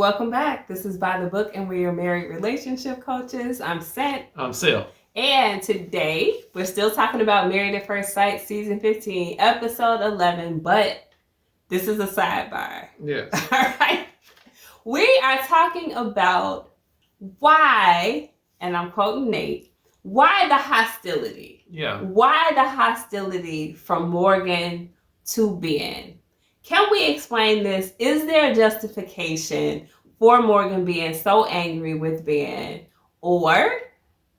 welcome back. This is By the Book, and we're your married relationship coaches. I'm Sent. I'm Sil. And today, we're still talking about Married at First Sight, Season 15, Episode 11, but this is a sidebar. Yes. All right? We are talking about why, and I'm quoting Nate, why the hostility? Yeah. Why the hostility from Morgan to Bihn? Can we explain this? Is there a justification for Morgan being so angry with Bihn? Or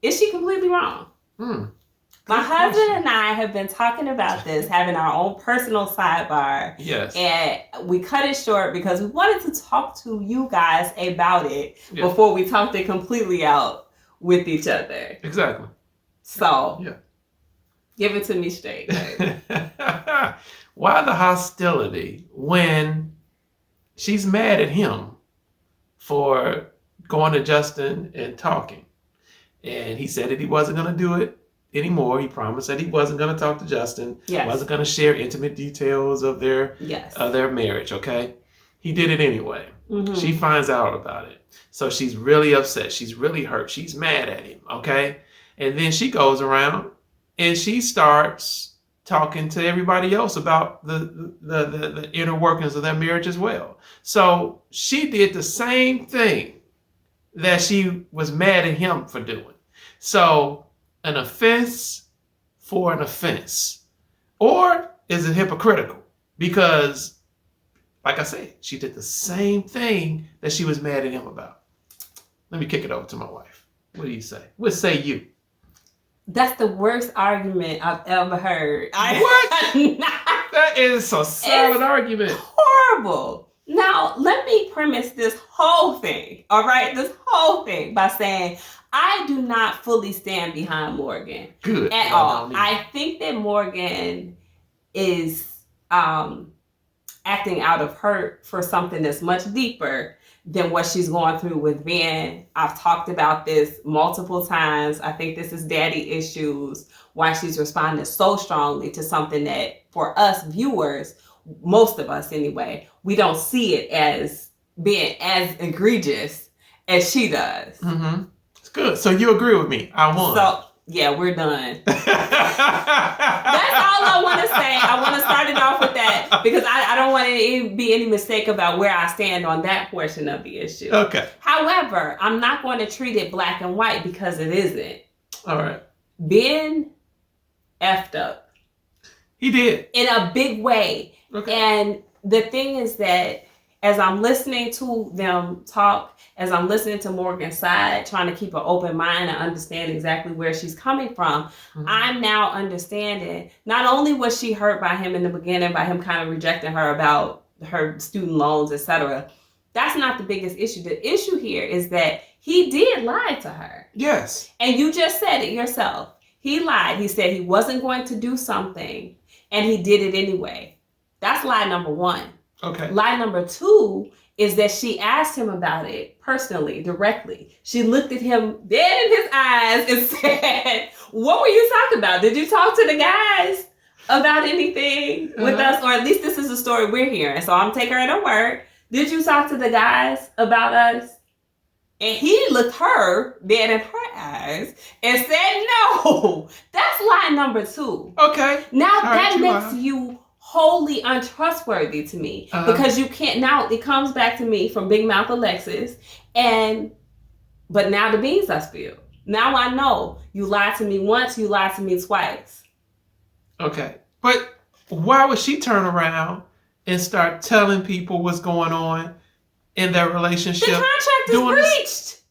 is she completely wrong? My husband and I have been talking about this, having our own personal sidebar. Yes. And we cut it short because we wanted to talk to you guys about it before we talked it completely out with each other. Exactly. So, give it to me straight. Why the hostility when she's mad at him for going to Justin and talking? And he said that he wasn't going to do it anymore. He promised that he wasn't going to talk to Justin. Yes. Wasn't going to share intimate details of their marriage, okay? He did it anyway. Mm-hmm. She finds out about it. So she's really upset. She's really hurt. She's mad at him, okay? And then she goes around and she starts talking to everybody else about the inner workings of their marriage as well. So she did the same thing that she was mad at him for doing. So an offense for an offense. Or is it hypocritical? Because, like I said, she did the same thing that she was mad at him about. Let me kick it over to my wife. What do you say? What say you? That's the worst argument I've ever heard. What? That is a solid argument. Horrible. Now, let me premise this whole thing, all right? This whole thing by saying I do not fully stand behind Morgan. Good. At all. I think that Morgan is acting out of hurt for something that's much deeper than what she's going through with Bihn. I've talked about this multiple times. I think this is daddy issues, why she's responding so strongly to something that for us viewers, most of us anyway, we don't see it as being as egregious as she does. Mm-hmm. It's good. So you agree with me. I won. So, yeah, we're done. That's all I want to say. I want to start it off with that because I don't want to be any mistake about where I stand on that portion of the issue. Okay. However, I'm not going to treat it black and white because it isn't. All right. Bihn effed up. He did. In a big way. Okay. And the thing is that as I'm listening to them talk, as I'm listening to Morgan's side, trying to keep an open mind and understand exactly where she's coming from, I'm now understanding not only was she hurt by him in the beginning, by him kind of rejecting her about her student loans, etc. That's not the biggest issue. The issue here is that he did lie to her. Yes. And you just said it yourself. He lied. He said he wasn't going to do something, and he did it anyway. That's lie number one. Okay. Lie number two is that she asked him about it personally, directly. She looked at him dead in his eyes and said, what were you talking about? Did you talk to the guys about anything with us? Or at least this is the story we're hearing. So I'm taking her at her word. Did you talk to the guys about us? And he looked her dead in her eyes and said, no. That's lie number two. Okay. Now that makes you wholly untrustworthy to me because you can't. Now it comes back to me from Big Mouth Alexis, but now the beans are spilled. Now I know you lied to me once, you lied to me twice. Okay, but why would she turn around and start telling people what's going on in their relationship? The contract is breached.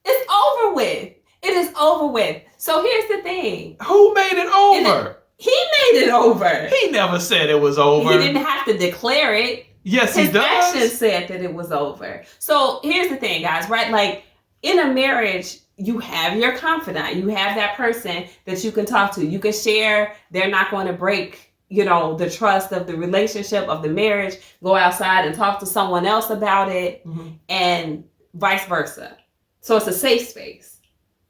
It's over with. It is over with. So here's the thing. Who made it over? He made it over. He never said it was over. He didn't have to declare it. Yes, he does. His actions said that it was over. So here's the thing, guys, right? Like in a marriage, you have your confidant. You have that person that you can talk to. You can share. They're not going to break, the trust of the relationship, of the marriage. Go outside and talk to someone else about it and vice versa. So it's a safe space.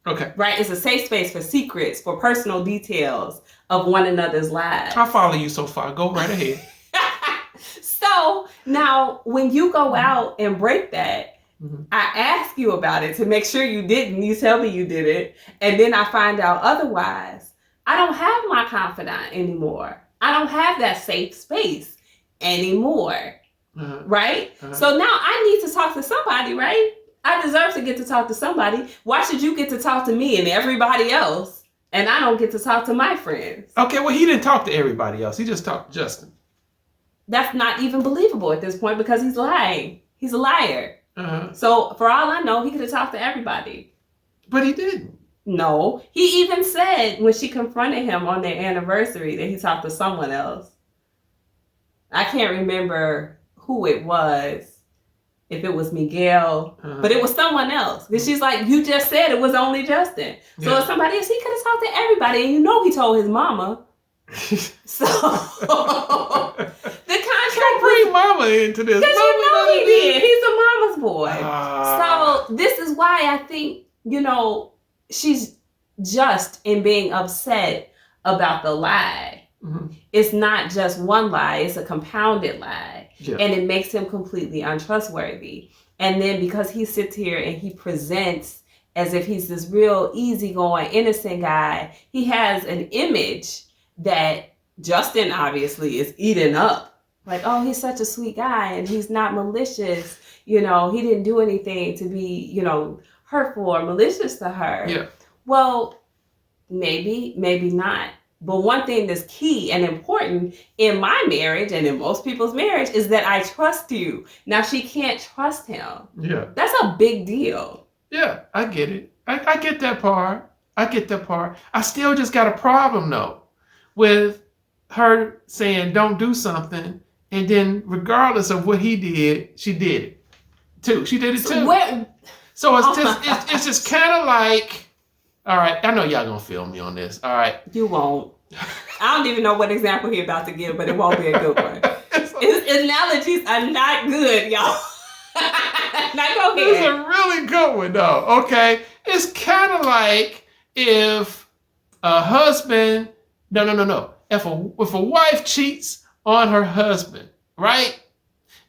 Okay. Right? It's a safe space for secrets, for personal details of one another's lives. I follow you so far. Go right ahead. So now when you go out and break that, Mm-hmm. I ask you about it to make sure you didn't. You tell me you did it. And then I find out otherwise. I don't have my confidant anymore. I don't have that safe space anymore. Right? So now I need to talk to somebody, right? I deserve to get to talk to somebody. Why should you get to talk to me and everybody else, and I don't get to talk to my friends? Okay, well, he didn't talk to everybody else. He just talked to Justin. That's not even believable at this point because he's lying. He's a liar. So for all I know, he could have talked to everybody. But he didn't. No. He even said when she confronted him on their anniversary that he talked to someone else. I can't remember who it was. If it was Miguel, but it was someone else. Because she's like, you just said it was only Justin. So if somebody else, he could have talked to everybody. And you know he told his mama. So the contract bring mama into this. Because you know he did. He's a mama's boy. So this is why I think, she's just in being upset about the lie. Mm-hmm. It's not just one lie. It's a compounded lie. Yeah. And it makes him completely untrustworthy. And then because he sits here and he presents as if he's this real easygoing, innocent guy, he has an image that Justin obviously is eating up. Like, oh, he's such a sweet guy and he's not malicious. He didn't do anything to be, hurtful or malicious to her. Yeah. Well, maybe not. But one thing that's key and important in my marriage and in most people's marriage is that I trust you. Now, she can't trust him. Yeah. That's a big deal. Yeah, I get it. I get that part. I still just got a problem, though, with her saying don't do something. And then regardless of what he did, she did it, too. She did it, too. So it's just kind of like... All right, I know y'all gonna feel me on this. All right. You won't. I don't even know what example he's about to give, but it won't be a good one. His analogies are not good, y'all. Now go ahead. It's a really good one, though. Okay. It's kind of like if a husband... No. If a wife cheats on her husband, right?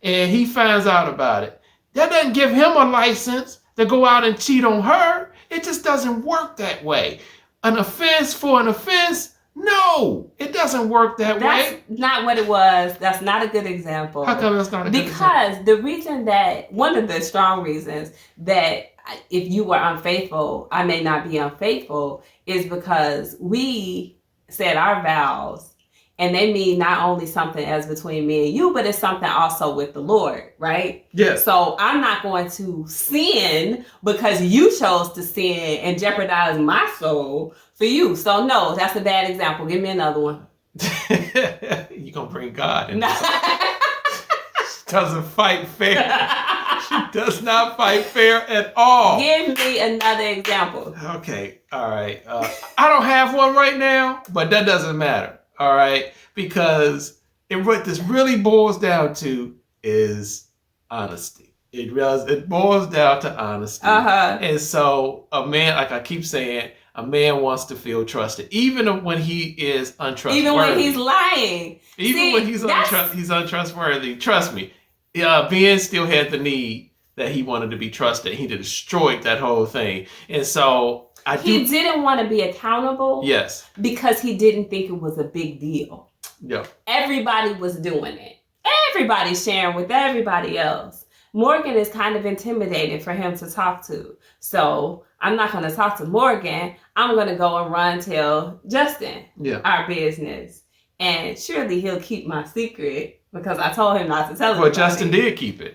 And he finds out about it, that doesn't give him a license to go out and cheat on her. It just doesn't work that way. An offense for an offense? No, it doesn't work that way. That's not what it was. That's not a good example. How come that's not a good example? Because the reason that, one of the strong reasons that if you were unfaithful, I may not be unfaithful, is because we said our vows. And they mean not only something as between me and you, but it's something also with the Lord, right? Yes. So I'm not going to sin because you chose to sin and jeopardize my soul for you. So no, that's a bad example. Give me another one. You're going to bring God in. She doesn't fight fair. She does not fight fair at all. Give me another example. Okay. All right. I don't have one right now, but that doesn't matter. All right, because what this really boils down to is honesty. It boils down to honesty. And so a man, like I keep saying, a man wants to feel trusted, even when he is untrustworthy. Even when he's lying. When he's untrustworthy. Trust me, Bihn still had the need that he wanted to be trusted. He destroyed that whole thing. And so... He didn't want to be accountable. Yes. Because he didn't think it was a big deal. Yeah. Everybody was doing it. Everybody's sharing with everybody else. Morgan is kind of intimidating for him to talk to. So I'm not going to talk to Morgan. I'm going to go and run tell Justin our business. And surely he'll keep my secret because I told him not to tell him. Well, Justin did keep it.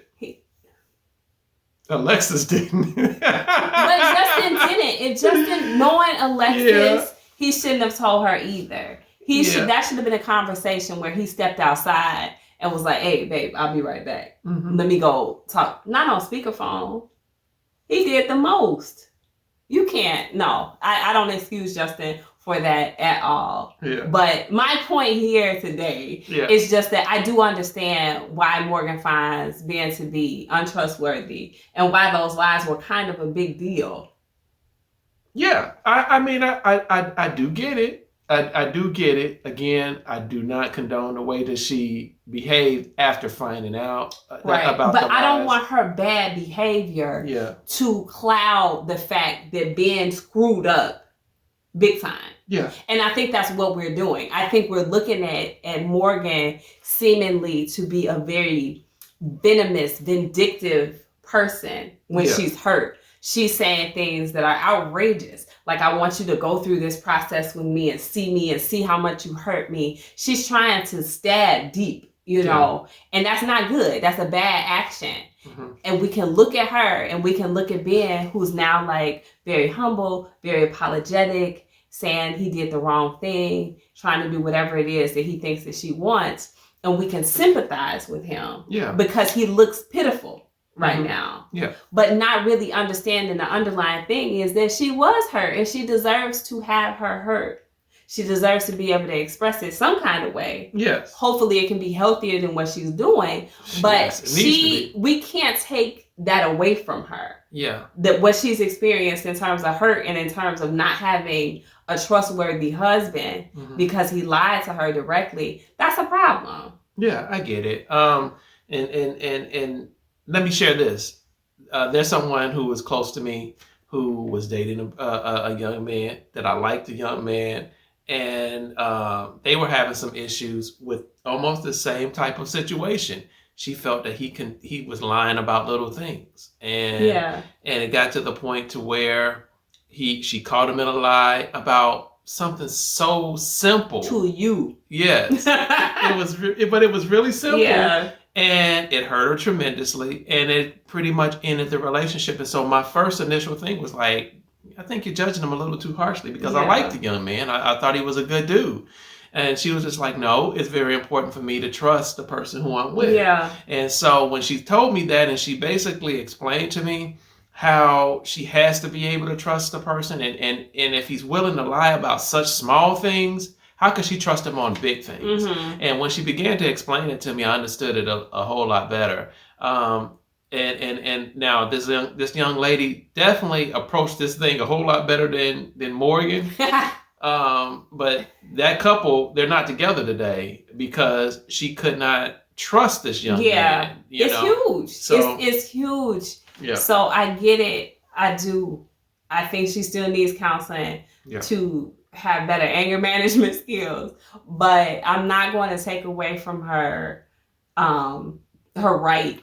Alexis didn't. But Justin didn't. If Justin, knowing Alexis, he shouldn't have told her either. That should have been a conversation where he stepped outside and was like, hey, babe, I'll be right back. Mm-hmm. Let me go talk. Not on speakerphone. He did the most. You can't. No, I don't excuse Justin for that at all. Yeah. But my point here today is just that I do understand why Morgan finds Bihn to be untrustworthy and why those lies were kind of a big deal. Yeah, I mean, I do get it. I do get it. Again, I do not condone the way that she behaved after finding out about but I don't want her bad behavior to cloud the fact that Ben screwed up big time. Yeah. And I think that's what we're doing. I think we're looking at Morgan seemingly to be a very venomous, vindictive person when she's hurt. She's saying things that are outrageous. Like, I want you to go through this process with me and see how much you hurt me. She's trying to stab deep, you know, and that's not good. That's a bad action. Mm-hmm. And we can look at her and we can look at Ben, who's now like very humble, very apologetic, saying he did the wrong thing, trying to do whatever it is that he thinks that she wants. And we can sympathize with him because he looks pitiful right now. Yeah. But not really understanding the underlying thing is that she was hurt and she deserves to have her hurt. She deserves to be able to express it some kind of way. Yes. Hopefully it can be healthier than what she's doing. But we can't take that away from her. Yeah. That what she's experienced in terms of hurt and in terms of not having a trustworthy husband because he lied to her directly, that's a problem. Yeah, I get it. And let me share this. There's someone who was close to me who was dating a young man that I liked, the young man, and they were having some issues with almost the same type of situation. She felt that he was lying about little things, and it got to the point to where she caught him in a lie about something so simple to you. Yes, but it was really simple. Yeah. And it hurt her tremendously, and it pretty much ended the relationship. And so my first initial thing was like, I think you're judging him a little too harshly because I liked the young man. I thought he was a good dude. And she was just like, no, it's very important for me to trust the person who I'm with. Yeah. And so when she told me that, and she basically explained to me how she has to be able to trust the person, and if he's willing to lie about such small things, how could she trust him on big things? Mm-hmm. And when she began to explain it to me, I understood it a whole lot better. And now this young lady definitely approached this thing a whole lot better than Morgan. But that couple, they're not together today because she could not trust this young man. It's huge. So, it's huge. Yeah. So I get it. I do. I think she still needs counseling to have better anger management skills, but I'm not going to take away from her her right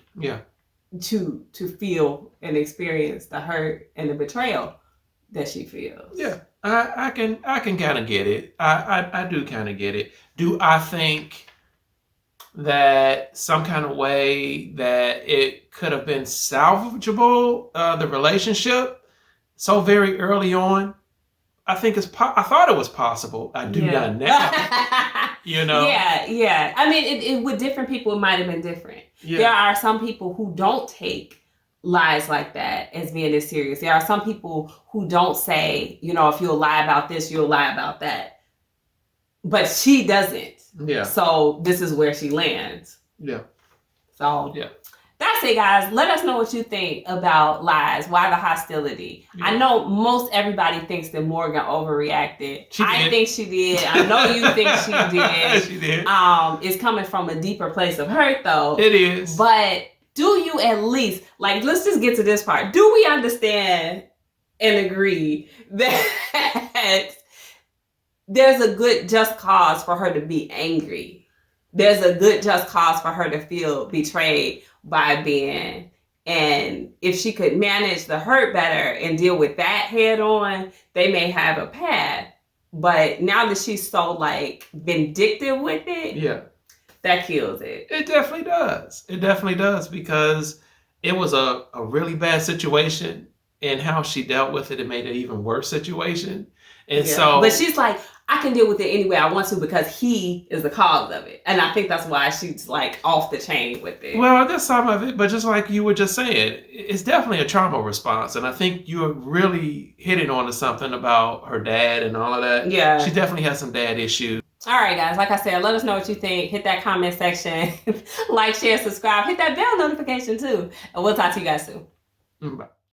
to feel and experience the hurt and the betrayal that she feels. Yeah, I can kind of get it. I do kind of get it. Do I think that some kind of way that it could have been salvageable, the relationship, so very early on? I think I thought it was possible. I do not now. You know? Yeah. I mean, it with different people, it might have been different. Yeah. There are some people who don't take lies like that as being as serious. There are some people who don't say, you know, if you'll lie about this, you'll lie about that. But she doesn't. Yeah. So this is where she lands. Yeah. So that's it, guys. Let us know what you think about lies. Why the hostility? Yeah. I know most everybody thinks that Morgan overreacted. I think she did. I know you think she did. She did. It's coming from a deeper place of hurt, though. It is. But do you at least, like, let's just get to this part. Do we understand and agree that there's a good just cause for her to be angry? There's a good just cause for her to feel betrayed by Bihn. And if she could manage the hurt better and deal with that head on, they may have a path. But now that she's so like vindictive with it, that kills it. It definitely does. It definitely does, because it was a really bad situation, and how she dealt with it, it made it an even worse situation. And so, but she's like, I can deal with it any way I want to because he is the cause of it. And I think that's why she's like off the chain with it. Well, that's some of it, but just like you were just saying, it's definitely a trauma response. And I think you're really hitting onto something about her dad and all of that. Yeah. She definitely has some dad issues. All right, guys. Like I said, let us know what you think. Hit that comment section. Like, share, subscribe. Hit that bell notification too. And we'll talk to you guys soon. Bye.